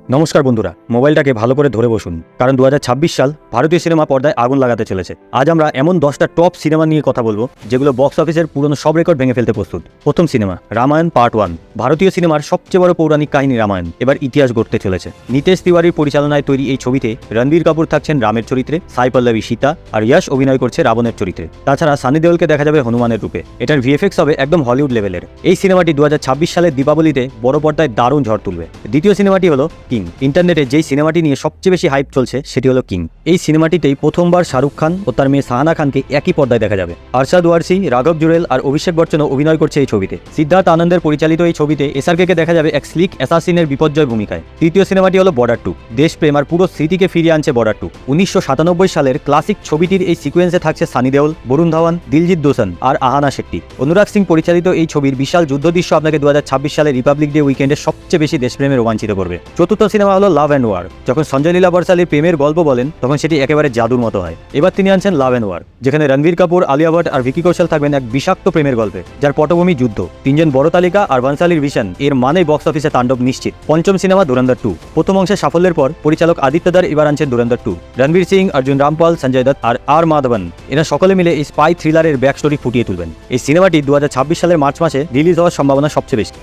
নমস্কার বন্ধুরা, মোবাইলটাকে ভালো করে ধরে বসুন, কারণ 2026 সাল ভারতীয় সিনেমা পর্দায় আগুন লাগাতে চলেছে। আজ আমরা এমন 10টা টপ সিনেমা নিয়ে কথা বলবো যেগুলো বক্স অফিসের পুরনো সব রেকর্ড ভেঙে ফেলতে প্রস্তুত। প্রথম সিনেমা রামায়ণ পার্ট 1। ভারতীয় সিনেমার সবচেয়ে বড় পৌরাণিক কাহিনী রামায়ণ এবার ইতিহাস গড়তে চলেছে। নিতেশ তিওয়ারির পরিচালনায় তৈরি এই ছবিতে রণবীর কাপুর থাকছেন রামের চরিত্রে, সাই পল্লবী সীতা, আর ইয়াশ অভিনয় করছে রাবণের চরিত্রে। তাছাড়া সানি দেওলকে দেখা যাবে হনুমানের রূপে। এটার ভিএফএক্স হবে একদম হলিউড লেভেলের। এই সিনেমাটি 2026 সালের দীপাবলিতে বড় পর্দায় দারুণ ঝড় তুলবে। দ্বিতীয় সিনেমাটি হলো কিং। ইন্টারনেটে যেই সিনেমাটি নিয়ে সবচেয়ে বেশি হাইপ চলছে সেটি হলো কিং। এই সিনেমাটিতেই প্রথমবার শাহরুখ খান ও তার মেয়ে সাহানা খানকে একই পর্দায় দেখা যাবে। আরশাদ ওয়ারসি, রাঘব জুরেল আর অভিষেক বচ্চনও অভিনয় করছে এই ছবিতে। সিদ্ধার্থ আনন্দের পরিচালিত এই ছবিতে এসআরকে দেখা যাবে এক স্লিক অ্যাসাসিনের বিপর্যয় ভূমিকায়। তৃতীয় সিনেমাটি হলো বর্ডার 2। দেশপ্রেম আর পুরো স্মৃতিকে ফিরিয়ে আনছে বর্ডার 2। 1997 সালের ক্লাসিক ছবিটির এই সিকোয়েন্সে থাকছে সানি দেওল, বরুণ ধাওয়ান, দিলজিৎ দোসান আর আহানা শেট্টি। অনুরাগ সিং পরিচালিত এই ছবির বিশাল যুদ্ধ দৃশ্য আপনাকে 2026 সালের রিপাবলিক ডে উইকেন্ডে সবচেয়ে বেশি দেশপ্রেমে রোমাঞ্চিত করবে। চতুর্থ সিনেমা হলো লাভ অ্যান্ড ওয়ার। যখন সঞ্জয় লীলা বর্ষালির প্রেমের গল্প বলেন তখন সেটি একেবারে জাদুর মতো হয়। এবার তিনি আনছেন লাভ অ্যান্ড ওয়ার, যেখানে রণবীর কাপুর, আলিয়া ভট্ট আর ভিকি কৌশল থাকবেন এক বিষাক্ত প্রেমের গল্পে, যার পটভূমি যুদ্ধ। তিনজন বড় তালিকা আর বনসালির ভিশন এর মানেই বক্স অফিসে তাণ্ডব নিশ্চিত। পঞ্চম সিনেমা ধুরন্ধর 2। প্রথম অংশের সাফল্যের পর পরিচালক আদিত্যদার এবার আনছেন ধুরন্ধর 2। রণবীর সিং, অর্জুন রামপাল, সঞ্জয় দত্ত আর মাধবন এরা সকলে মিলে এই স্পাই থ্রিলারের ব্যাক স্টোরি ফুটিয়ে তুলবেন। এই সিনেমাটি 2026 সালের মার্চ মাসে রিলিজ হওয়ার সম্ভাবনা সবচেয়ে বেশি।